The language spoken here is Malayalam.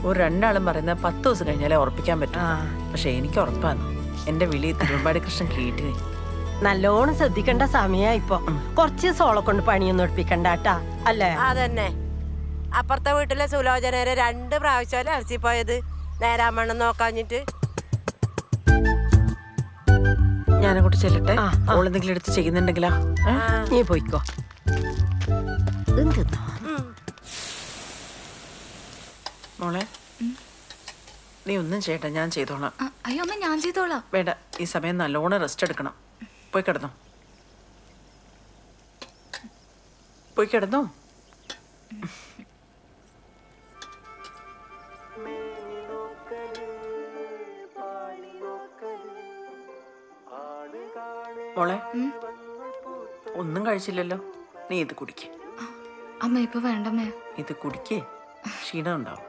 ഒരു രണ്ടാളും പറയുന്നത് 10 ദിവസം കഴിഞ്ഞാലേ ഉറപ്പിക്കാൻ പറ്റും. പക്ഷെ എനിക്ക് ഉറപ്പാണ്. എന്റെ വിളി തിരുവമ്പാടി കൃഷ്ണൻ കേട്ട്. നല്ലോണം ശ്രദ്ധിക്കേണ്ട സമയാ ഇപ്പൊ. കുറച്ച് സോളെ കൊണ്ട് പണിയൊന്നും എടുപ്പിക്കണ്ടാട്ടാ അല്ലേ? അതന്നെ. അപ്പുറത്തെ വീട്ടിലെ സുലോചനരെ 2 പ്രാവശ്യം അലസിപ്പോയത് നേരാമണ്ണം നോക്കാഞ്ഞിട്ട്. ഞാനങ്ങോട്ട് ചെല്ലട്ടെ. ഓളെന്തെങ്കിലും എടുത്ത് ചെയ്യുന്നുണ്ടെങ്കിലാ നീ പോയിക്കോ. മോളെ നീ ഒന്നും ചെയ്യട്ടെ, ഞാൻ ചെയ്തോളാം. അയ്യോ അമ്മ, ഞാൻ ചെയ്തോളാം. വേണ്ട, ഈ സമയം നല്ലോണം റെസ്റ്റ് എടുക്കണം. പോയി കിടന്നോ, പോയി കിടന്നോ. മോളെ ഒന്നും കഴിച്ചില്ലല്ലോ, നീ ഇത് കുടിക്ക്. അമ്മ ഇപ്പൊ വേണ്ടമ്മേ. ഇത് കുടിക്കേ, ക്ഷീണം ഉണ്ടാവും.